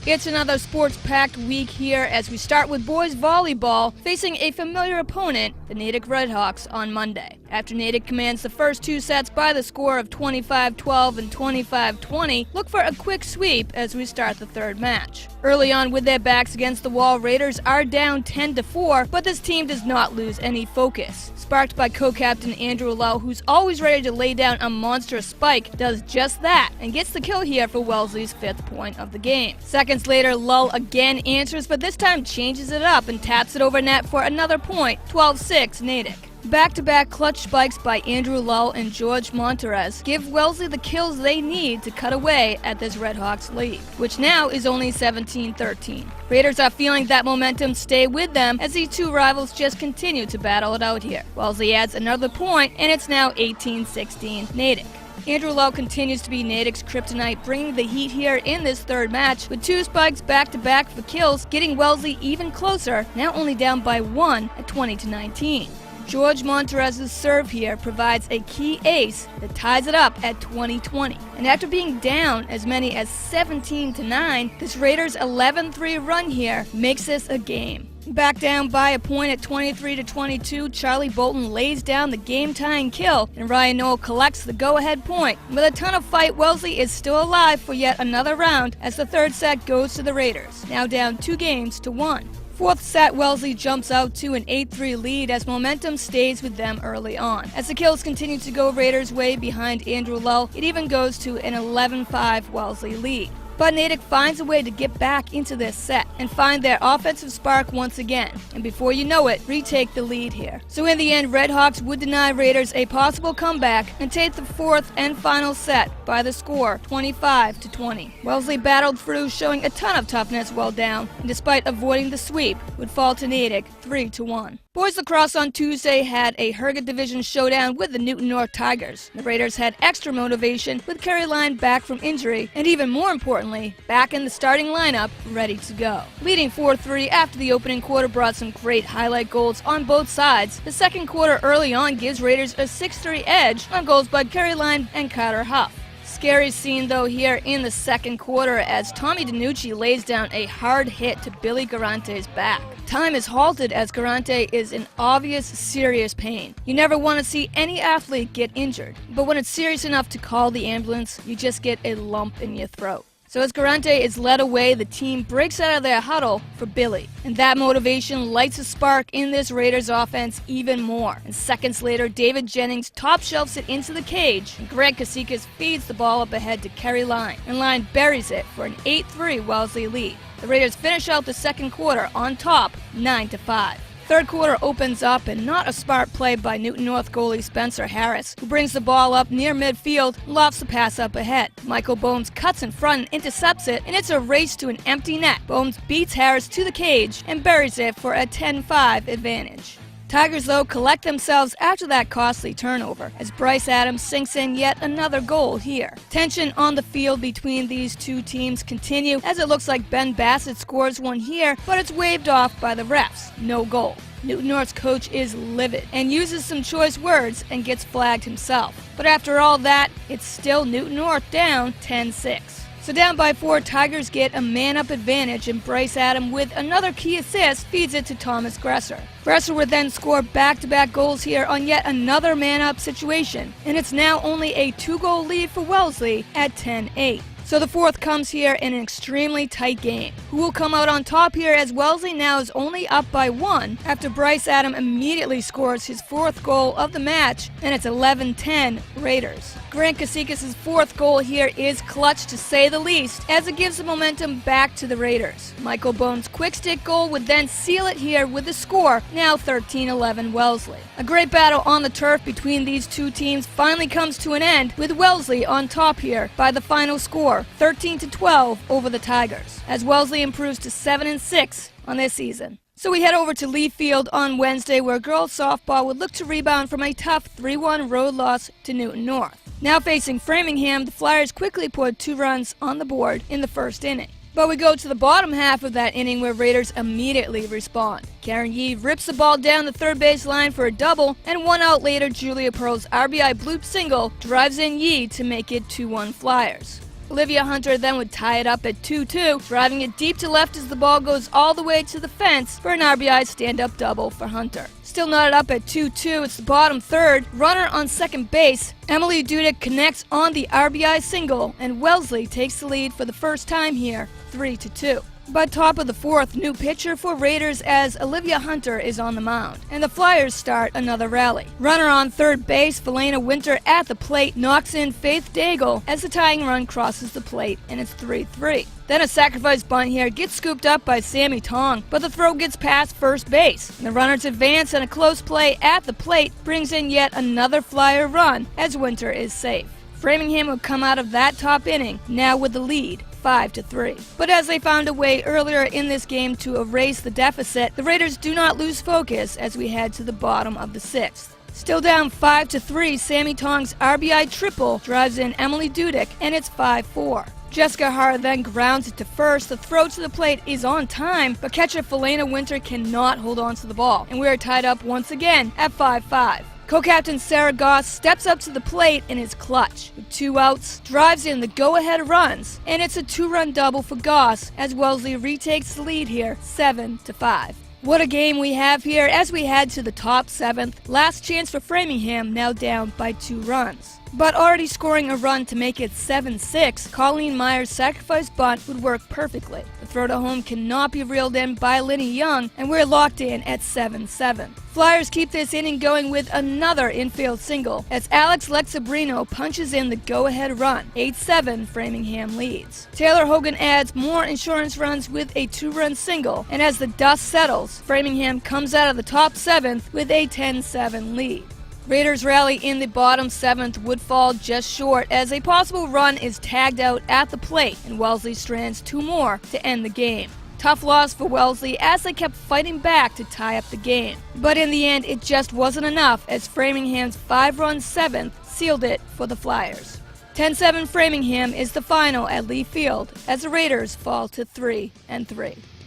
It's another sports-packed week here as we start with boys volleyball facing a familiar opponent, the Natick Redhawks, on Monday. After Natick commands the first two sets by the score of 25-12 and 25-20, look for a quick sweep as we start the third match. Early on with their backs against the wall, Raiders are down 10-4, but this team does not lose any focus. Sparked by co-captain Andrew Lowe, who's always ready to lay down a monstrous spike, does just that and gets the kill here for Wellesley's 5th point of the game. Seconds later, Lowe again answers, but this time changes it up and taps it over net for another point, 12-6 Natick. Back-to-back clutch spikes by Andrew Lowe and George Monterez give Wellesley the kills they need to cut away at this Redhawks lead, which now is only 17-13. Raiders are feeling that momentum stay with them as these two rivals just continue to battle it out here. Wellesley adds another point, and it's now 18-16 Natick. Andrew Lowe continues to be Natick's kryptonite, bringing the heat here in this third match, with two spikes back-to-back for kills, getting Wellesley even closer, now only down by 1 at 20-19. George Monterez's serve here provides a key ace that ties it up at 20-20. And after being down as many as 17-9, this Raiders' 11-3 run here makes this a game. Back down by a point at 23-22, Charlie Bolton lays down the game-tying kill, and Ryan Noel collects the go-ahead point. With a ton of fight, Wellesley is still alive for yet another round as the third set goes to the Raiders, now down 2-1. Fourth set, Wellesley jumps out to an 8-3 lead as momentum stays with them early on. As the kills continue to go Raiders' way behind Andrew Lowe, it even goes to an 11-5 Wellesley lead. But Natick finds a way to get back into this set and find their offensive spark once again, and before you know it, retake the lead here. So in the end, Redhawks would deny Raiders a possible comeback and take the fourth and final set by the score 25-20. Wellesley battled through, showing a ton of toughness while down, and despite avoiding the sweep, would fall to Natick 3-1. Boys lacrosse on Tuesday had a Herget Division showdown with the Newton North Tigers. The Raiders had extra motivation with Kerry Line back from injury, and even more importantly, back in the starting lineup, ready to go. Leading 4-3 after the opening quarter brought some great highlight goals on both sides. The second quarter early on gives Raiders a 6-3 edge on goals by Kerry Line and Carter Huff. Scary scene though here in the second quarter as Tommy DiNucci lays down a hard hit to Billy Garante's back. Time is halted as Garante is in obvious serious pain. You never want to see any athlete get injured, but when it's serious enough to call the ambulance, you just get a lump in your throat. So as Garante is led away, the team breaks out of their huddle for Billy. And that motivation lights a spark in this Raiders offense even more. And seconds later, David Jennings top shelves it into the cage, and Greg Kasikas feeds the ball up ahead to Kerry Line, and Line buries it for an 8-3 Wellesley lead. The Raiders finish out the second quarter on top, 9-5. Third quarter opens up, and not a smart play by Newton North goalie Spencer Harris, who brings the ball up near midfield and lofts the pass up ahead. Michael Bones cuts in front and intercepts it, and it's a race to an empty net. Bones beats Harris to the cage and buries it for a 10-5 advantage. Tigers, though, collect themselves after that costly turnover, as Bryce Adams sinks in yet another goal here. Tension on the field between these two teams continue, as it looks like Ben Bassett scores one here, but it's waved off by the refs. No goal. Newton North's coach is livid and uses some choice words and gets flagged himself. But after all that, it's still Newton North down 10-6. So down by 4, Tigers get a man-up advantage, and Bryce Adams, with another key assist, feeds it to Thomas Gresser. Gresser would then score back-to-back goals here on yet another man-up situation, and it's now only a 2-goal lead for Wellesley at 10-8. So the fourth comes here in an extremely tight game. Who will come out on top here, as Wellesley now is only up by 1 after Bryce Adams immediately scores his 4th goal of the match, and it's 11-10 Raiders. Grant Kasikas' 4th goal here is clutch to say the least, as it gives the momentum back to the Raiders. Michael Bones' quick stick goal would then seal it here with the score, now 13-11 Wellesley. A great battle on the turf between these two teams finally comes to an end, with Wellesley on top here by the final score, 13-12 over the Tigers, as Wellesley improves to 7-6 on this season. So we head over to Lee Field on Wednesday, where girls softball would look to rebound from a tough 3-1 road loss to Newton North. Now facing Framingham, the Flyers quickly put 2 runs on the board in the first inning. But we go to the bottom half of that inning, where Raiders immediately respond. Karen Yee rips the ball down the third base line for a double, and 1 out later, Julia Pearl's RBI bloop single drives in Yee to make it 2-1 Flyers. Olivia Hunter then would tie it up at 2-2, driving it deep to left as the ball goes all the way to the fence for an RBI stand-up double for Hunter. Still knotted up at 2-2, it's the bottom third. Runner on second base, Emily Dudick connects on the RBI single, and Wellesley takes the lead for the first time here, 3-2. By top of the fourth, new pitcher for Raiders as Olivia Hunter is on the mound, and the Flyers start another rally. Runner on third base, Felena Winter at the plate knocks in Faith Daigle as the tying run crosses the plate, and it's 3-3. Then a sacrifice bunt here gets scooped up by Sammy Tong, but the throw gets past first base. And the runners advance, and a close play at the plate brings in yet another Flyer run as Winter is safe. Framingham would come out of that top inning, now with the lead, 5-3. But as they found a way earlier in this game to erase the deficit, the Raiders do not lose focus as we head to the bottom of the sixth. Still down 5-3, Sammy Tong's RBI triple drives in Emily Dudick, and it's 5-4. Jessica Haar then grounds it to first. The throw to the plate is on time, but catcher Felena Winter cannot hold on to the ball, and we are tied up once again at 5-5. Co-captain Sarah Goss steps up to the plate and is clutch. With 2 outs, drives in the go-ahead runs, and it's a 2-run double for Goss as Wellesley retakes the lead here, 7-5. What a game we have here as we head to the top 7th. Last chance for Framingham, now down by 2 runs. But already scoring a run to make it 7-6, Colleen Meyer's sacrifice bunt would work perfectly. The throw to home cannot be reeled in by Linny Young, and we're locked in at 7-7. Flyers keep this inning going with another infield single as Alex Lexabrino punches in the go-ahead run. 8-7, Framingham leads. Taylor Hogan adds more insurance runs with a 2-run single, and as the dust settles, Framingham comes out of the top 7th with a 10-7 lead. Raiders rally in the bottom 7th would fall just short as a possible run is tagged out at the plate, and Wellesley strands 2 more to end the game. Tough loss for Wellesley as they kept fighting back to tie up the game. But in the end, it just wasn't enough as Framingham's 5-run 7th sealed it for the Flyers. 10-7 Framingham is the final at Lee Field as the Raiders fall to 3-3.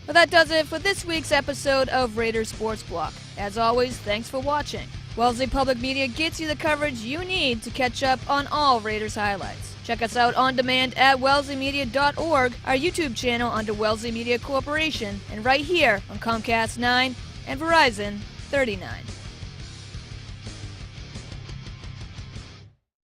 Well, that does it for this week's episode of Raiders Sports Block. As always, thanks for watching. Wellesley Public Media gets you the coverage you need to catch up on all Raiders highlights. Check us out on demand at wellesleymedia.org, our YouTube channel under Wellesley Media Corporation, and right here on Comcast 9 and Verizon 39.